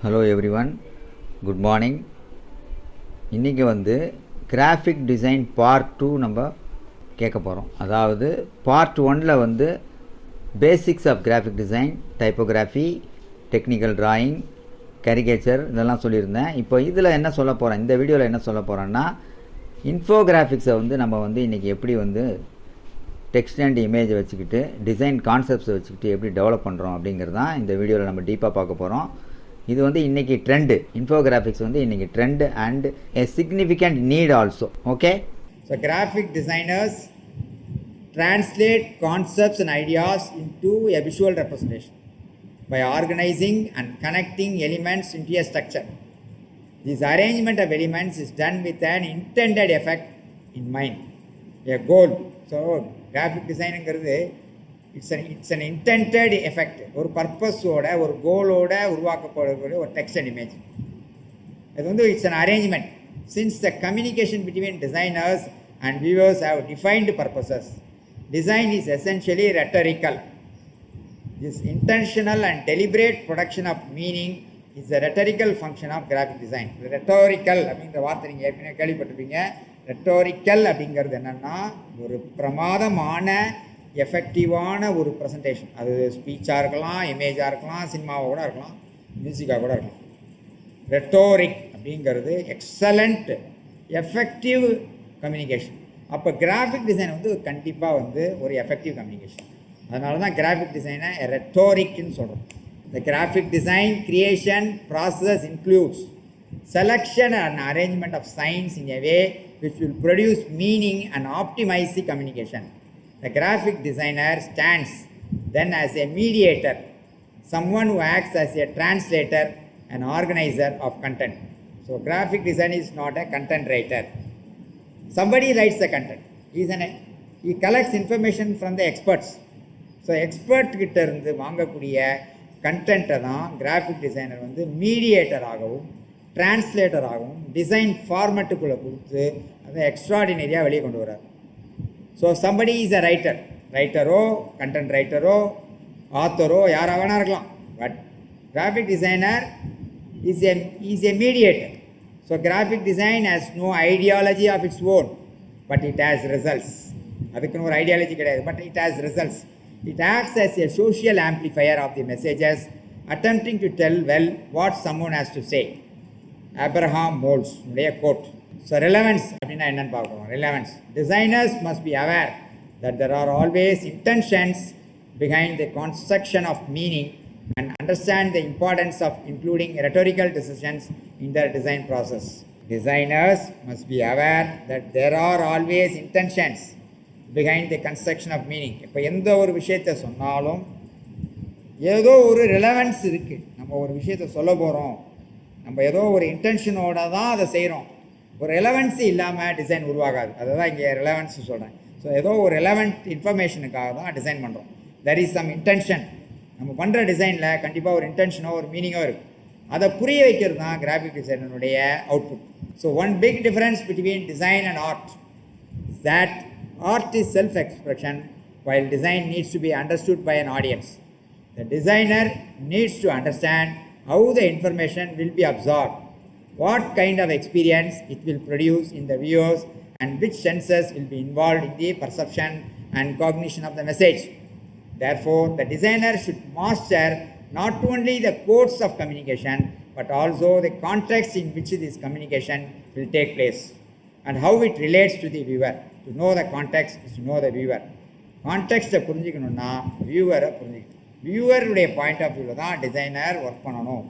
Hello everyone, good morning. இன்றைக்கி graphic design part 2 நம்ம கேட்க போகிறோம். அதாவது பார்ட் 1ல் basics of graphic design, typography, technical drawing, caricature இதெல்லாம் சொல்லியிருந்தேன். இப்போ இதில் என்ன சொல்ல போகிறேன், இந்த வீடியோவில் என்ன சொல்ல போகிறேன்னா, இன்ஃபோகிராஃபிக்ஸை நம்ம இன்றைக்கி எப்படி டெக்ஸ்ட் அண்ட் இமேஜை வச்சுக்கிட்டு டிசைன் கான்செப்ட்ஸை வச்சுக்கிட்டு எப்படி டெவலப் பண்ணுறோம் அப்படிங்கிறது தான் இந்த வீடியோவில் நம்ம டீப்பாக பார்க்க போகிறோம். இது இன்றைக்கி ட்ரெண்டு, இன்ஃபோகிராஃபிக்ஸ் இன்றைக்கி trend and a significant need also. Okay? So graphic designers translate concepts and ideas into a visual representation by organizing and connecting elements into a structure. This arrangement of elements is done with an intended effect in mind, a goal. So graphic design it's an intended effect, ஒரு பர்பஸோட ஒரு கோலோட உருவாக்கப்படக்கூடிய ஒரு text and image. இது it's an arrangement. Since the communication between designers and viewers have defined purposes, design is essentially rhetorical. This intentional and deliberate production of meaning is the rhetorical function of graphic design. Rhetorical அப்படிங்கிற வார்த்தை நீங்கள் ஏற்கனவே கேள்விப்பட்டிருப்பீங்க. rhetorical அப்படிங்கிறது என்னென்னா ஒரு பிரமாதமான எஃபெக்டிவான ஒரு ப்ரெசன்டேஷன். அது ஸ்பீச்சாக இருக்கலாம், இமேஜாக இருக்கலாம், சினிமாவாக கூட இருக்கலாம், மியூசிக்காக கூட இருக்கலாம். ரெட்டோரிக் அப்படிங்கிறது எக்ஸலண்ட் எஃபெக்டிவ் கம்யூனிகேஷன். அப்போ கிராஃபிக் டிசைன் கண்டிப்பாக ஒரு எஃபெக்டிவ் கம்யூனிகேஷன். அதனால தான் கிராஃபிக் டிசைனை ரெட்டோரிக்னு சொல்கிறோம். The graphic design creation process includes selection and arrangement of signs in a way which will produce meaning and optimize the communication. The graphic designer stands then as a mediator, someone who acts as a translator and organizer of content. So graphic design is not a content writer. Somebody writes the content. He collects information from the experts. So expert கிட்ட இருந்து வாங்கக்கூடிய கண்டென்ட்டை தான் graphic designer மீடியேட்டராகவும் டிரான்ஸ்லேட்டராகவும் design ஃபார்மேட்டுக்குள்ளே கொடுத்து அதை எக்ஸ்ட்ராடினரியாக வெளியே கொண்டு வர்றார். ஸோ சம்படி இஸ் அ ரைட்டரோ கண்டென்ட் ரைட்டரோ ஆத்தரோ யாராக வேணா இருக்கலாம். But graphic designer is a mediator. So graphic design has no ideology of its own, but it has results. அதுக்குன்னு ஒரு ஐடியாலஜி கிடையாது, but it has results. It acts as a social amplifier of the messages, attempting to tell well what someone has to say. Abraham Moles quote. So relevance அப்படின்னா என்னன்னு பார்க்கணும். Relevance. Designers must be aware that there are always intentions behind the construction of meaning and understand the importance of including rhetorical decisions in their design process. Designers must be aware that there are always intentions behind the construction of meaning. இப்போ எந்த ஒரு விஷயத்தை சொன்னாலும் ஏதோ ஒரு relevance இருக்குது. நம்ம ஒரு விஷயத்தை சொல்ல போகிறோம், நம்ம ஏதோ ஒரு இன்டென்ஷனோட தான் அதை செய்கிறோம். ஒரு ரெலவன்ஸு இல்லாமல் டிசைன் உருவாகாது. அதை தான் இங்கே ரெலவன்ஸ் சொல்கிறேன். ஸோ ஏதோ ஒரு ரெலவெண்ட் இன்ஃபர்மேஷனுக்காக தான் டிசைன் பண்ணுறோம். There is some intention. நம்ம பண்ணுற டிசைனில் கண்டிப்பாக ஒரு இன்டென்ஷனோ ஒரு மீனிங்கோ இருக்குது. அதை புரிய வைக்கிறது தான் கிராஃபிக் டிசைனனுடைய output. So one big difference between design and art is that art is self-expression, while design needs to be understood by an audience. The designer needs to understand how the information will be absorbed, what kind of experience it will produce in the viewers, and which senses will be involved in the perception and cognition of the message. Therefore, the designer should master not only the codes of communication, but also the context in which this communication will take place and how it relates to the viewer. To know the context is to know the viewer. கான்டெக்ஸ்ட்டை புரிஞ்சிக்கணுன்னா வியூவரை புரிஞ்சிக்கணும். வியூவருடைய point of வியூவில் தான் designer work பண்ணணும்.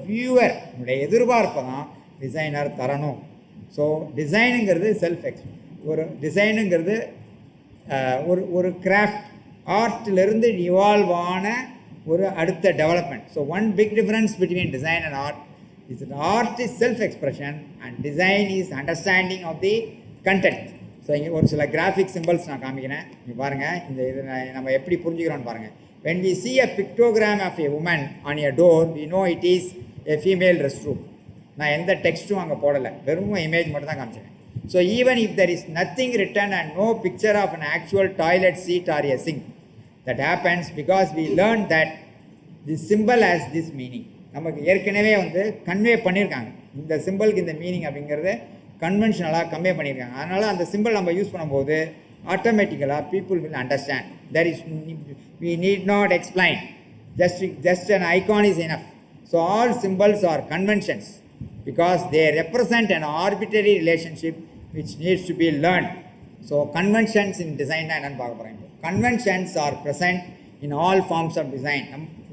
வியூவருடைய எதிர்பார்ப்பை தான் designer தரணும். So டிசைனுங்கிறது ஒரு டிசைனுங்கிறது ஒரு craft ஆர்ட்டிலிருந்து evolve ஆன ஒரு அடுத்த development. So one big difference between design and art is that art is self expression and design is understanding of the content. So இங்கே ஒரு சில கிராஃபிக் சிம்பிள்ஸ் நான் காமிக்கிறேன். இங்கே பாருங்கள், இது நம்ம எப்படி புரிஞ்சுக்கிறோன்னு பாருங்கள். when we see a pictogram of a woman on a door, we know it is a female restroom. நான் எந்த டெக்ஸ்ட்டும் அங்கே போடலை, வெறும் இமேஜ் மட்டும் தான் காமிச்சிருக்கேன். So even if there is nothing written and no picture of an actual toilet seat or a sink, that happens because we learned that this symbol has this meaning. நமக்கு ஏற்கனவே வந்து கன்வே பண்ணியிருக்காங்க. இந்த சிம்பிளுக்கு இந்த meaning அப்படிங்கிறது கன்வென்ஷனலாக convey பண்ணியிருக்காங்க. அதனால் அந்த சிம்பிள் நம்ம யூஸ் பண்ணும்போது ஆட்டோமேட்டிக்கலாக people will understand. There is we need not explain, just an icon is enough. So all symbols are conventions because they represent an arbitrary relationship which needs to be learned. So conventions in design என்னன்னு பார்க்க போகிறேன். Conventions are present in all forms of design.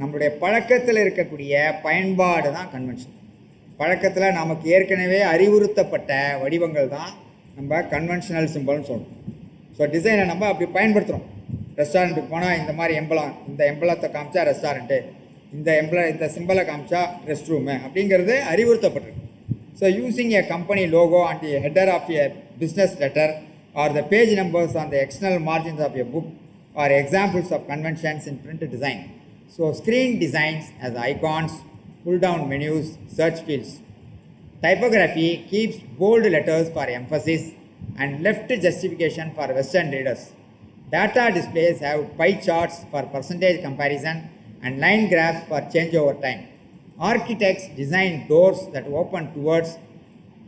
நம்மளுடைய பழக்கத்தில் இருக்கக்கூடிய பயன்பாடு தான் convention. பழக்கத்தில் நமக்கு ஏற்கனவே அறிவுறுத்தப்பட்ட வடிவங்கள் தான் நம்ம கன்வென்ஷனல் சிம்பிள்னு சொல்கிறோம். ஸோ டிசைனை நம்ம அப்படி பயன்படுத்துகிறோம். ரெஸ்டாரண்ட்டுக்கு போனால் இந்த மாதிரி எம்பளம், இந்த எம்பளத்தை காமிச்சா ரெஸ்டாரண்ட்டு, இந்த சிம்பிளை காமிச்சா ரெஸ்ட் ரூமு அப்படிங்கிறது அறிவுறுத்தப்பட்டிருக்கு. So using a company logo and the header of a business letter or the page numbers on the external margins of a book or examples of conventions in print design. So screen designs as icons, pull-down menus, search fields. Typography keeps bold letters for emphasis and left justification for Western readers. Data displays have pie charts for percentage comparison and line graphs for change over time. Architects design doors that open towards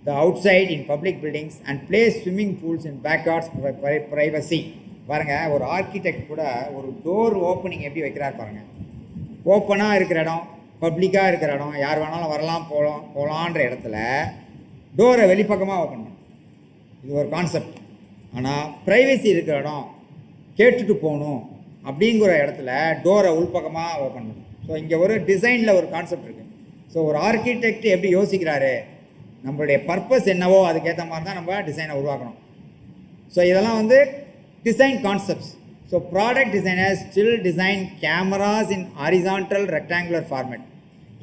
the outside in public buildings and place swimming pools in backyards for privacy. பாருங்கள், ஒரு architect கூட ஒரு door opening எப்படி வைக்கிறார் பாருங்கள். ஓப்பனாக இருக்கிற இடம், பப்ளிக்காக இருக்கிற இடம், யார் வேணாலும் வரலாம் போகலான்ற இடத்துல டோரை வெளிப்பக்கமாக ஓப்பன் பண்ணும். இது ஒரு கான்செப்ட். ஆனால் ப்ரைவசி இருக்கிற இடம், கேட்டுட்டு போகணும் அப்படிங்கிற இடத்துல டோரை உள்பக்கமாக ஓப்பன் பண்ணும். ஸோ இங்கே ஒரு டிசைனில் ஒரு கான்செப்ட் இருக்குது. ஸோ ஒரு ஆர்கிடெக்ட் எப்படி யோசிக்கிறாரு, நம்மளுடைய பர்பஸ் என்னவோ அதுக்கேற்ற மாதிரி தான் நம்ம டிசைனை உருவாக்கணும். ஸோ இதெல்லாம் வந்து design concepts. So product designers still design cameras in horizontal rectangular format,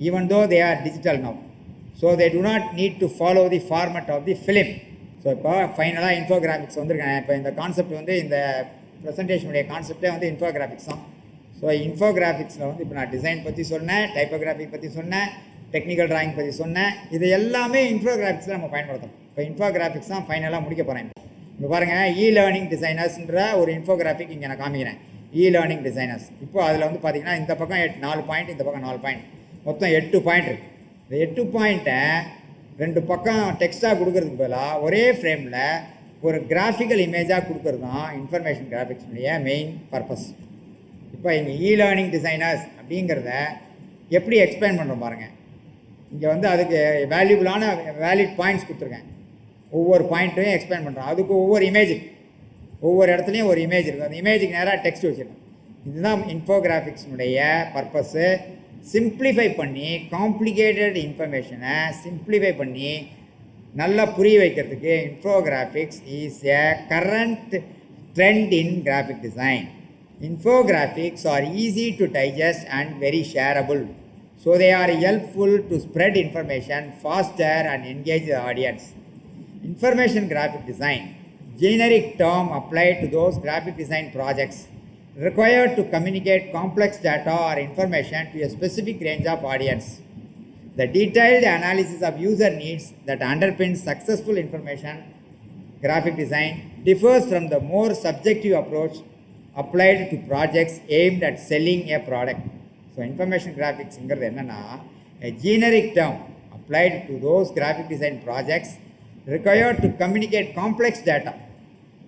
even though they are digital now. So they do not need to follow the format of the film. So இப்போ ஃபைனலாக infographics வந்துருக்கேன். இப்போ இந்த concept வந்து இந்த ப்ரெசன்டேஷனுடைய கான்செப்டே வந்து infographics தான். ஸோ இன்ஃபோகிராஃபிக்ஸில் வந்து இப்போ நான் டிசைன் பற்றி சொன்னேன், டைப்போகிராஃபி பற்றி சொன்னேன், டெக்னிக்கல் ட்ராயிங் பற்றி சொன்னேன். இது எல்லாமே இன்ஃபோகிராஃபிக்ஸில் நம்ம பயன்படுத்தணும். இப்போ இன்ஃபோகிராஃபிக்ஸ் தான் ஃபைனலாக முடிக்க போகிறேன். இப்போ பாருங்கள், லேர்னிங் டிசைனர்ஸ்ன்ற ஒரு இன்ஃபோகிராஃபிக் இங்கே நான் காமிக்கிறேன். Learning designers. இப்போ அதில் வந்து பார்த்திங்கன்னா இந்த பக்கம் 4 பாயிண்ட், இந்த பக்கம் 4 பாயிண்ட், மொத்தம் 8 பாயிண்ட் இருக்குது. இந்த 8 பாயிண்ட்டை 2 பக்கம் டெக்ஸ்ட்டாக கொடுக்கறதுக்கு பதிலாக ஒரே ஃப்ரேமில் ஒரு கிராஃபிக்கல் இமேஜாக கொடுக்கறது தான் இன்ஃபர்மேஷன் கிராஃபிக்ஸுடைய மெயின் பர்பஸ். இப்போ இங்கே லேர்னிங் டிசைனர்ஸ் அப்படிங்கிறத எப்படி எக்ஸ்பிளைன் பண்ணுறோம் பாருங்கள். இங்கே வந்து அதுக்கு வேலிட் பாயிண்ட்ஸ் கொடுத்துருக்கேன். ஒவ்வொரு பாயிண்ட்டையும் எக்ஸ்பிளைன் பண்ணுறோம். அதுக்கு ஒவ்வொரு இமேஜ், ஒவ்வொரு இடத்துலையும் ஒரு இமேஜ் இருக்குது. அந்த இமேஜுக்கு நேராக டெக்ஸ்ட் வச்சுருக்கோம். இதுதான் இன்ஃபோகிராஃபிக்ஸுடைய பர்பஸ்ஸு. சிம்பிளிஃபை பண்ணி காம்ப்ளிகேட்டட் இன்ஃபர்மேஷனை சிம்பிளிஃபை பண்ணி நல்லா புரிய வைக்கிறதுக்கு infographics is a current trend in graphic design. Infographics are easy to digest and very shareable. So they are helpful to spread information faster and engage the audience. Information graphic design, generic term applied to those graphic design projects required to communicate complex data or information to a specific range of audience. The detailed analysis of user needs that underpins successful information graphic design differs from the more subjective approach applied to projects aimed at selling a product. So information graphics ingiradhu enna a generic term applied to those graphic design projects required to communicate complex data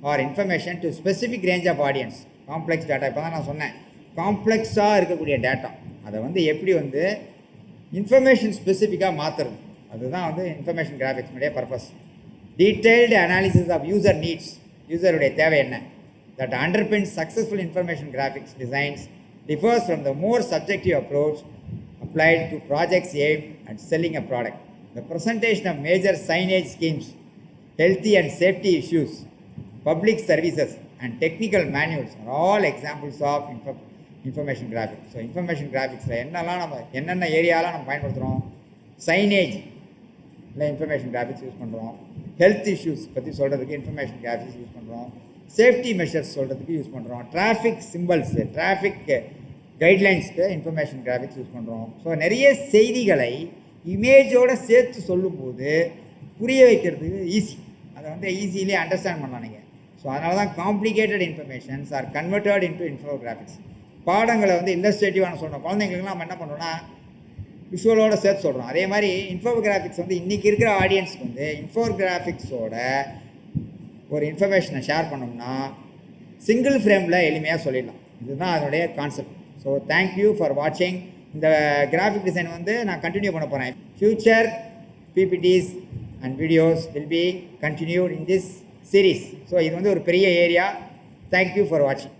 or information to specific range of audience. Complex data இப்போ தான் நான் சொன்னேன், காம்ப்ளெக்ஸாக இருக்கக்கூடிய data அதை வந்து எப்படி வந்து information ஸ்பெசிஃபிக்காக மாற்றுறது, அதுதான் வந்து இன்ஃபர்மேஷன் கிராஃபிக்ஸ்னுடைய purpose. Detailed analysis of user needs, யூசருடைய தேவை என்ன, that underpins successful information graphics designs differs from the more subjective approach applied to projects aimed at selling a product. The presentation of major signage schemes, healthy and safety issues, public services and technical manuals are all examples of information graphics. So information graphics என்னென்ன ஏரியாலாம் நம்ம பயன்படுத்துகிறோம், signage இல்லை information graphics use பண்ணுறோம், health issues பற்றி சொல்கிறதுக்கு information graphics use பண்ணுறோம், safety measures சொல்கிறதுக்கு யூஸ் பண்ணுறோம், டிராஃபிக் சிம்பிள்ஸு, டிராஃபிக் கைட்லைன்ஸ்க்கு இன்ஃபர்மேஷன் கிராஃபிக்ஸ் யூஸ் பண்ணுறோம். ஸோ நிறைய செய்திகளை இமேஜோடு சேர்த்து சொல்லும்போது புரிய வைக்கிறதுக்கு ஈஸி, அதை வந்து ஈஸியிலே அண்டர்ஸ்டாண்ட் பண்ணலாம் நீங்கள். ஸோ அதனால தான் complicated informations R converted into infographics. பாடங்களை வந்து இல்லஸ்ட்ரேட்டிவான சொல்லணும். குழந்தைங்களுக்குலாம் நம்ம என்ன பண்ணுறோன்னா விஷுவலோட சேர்த்து சொல்கிறோம். அதே மாதிரி இன்ஃபோகிராஃபிக்ஸ் வந்து இன்றைக்கி இருக்கிற ஆடியன்ஸ்க்கு வந்து இன்ஃபோகிராஃபிக்ஸோட ஒரு இன்ஃபர்மேஷனை ஷேர் பண்ணோம்னா சிங்கிள் ஃப்ரேமில் எளிமையாக சொல்லிடலாம். இதுதான் அதனுடைய கான்செப்ட். ஸோ தேங்க்யூ ஃபார் வாட்சிங். இந்த கிராஃபிக் டிசைன் வந்து நான் கண்டினியூ பண்ண போகிறேன். Future PPTs and videos will be continued in this series. So இது வந்து ஒரு பெரிய ஏரியா. தேங்க்யூ ஃபார் வாட்சிங்.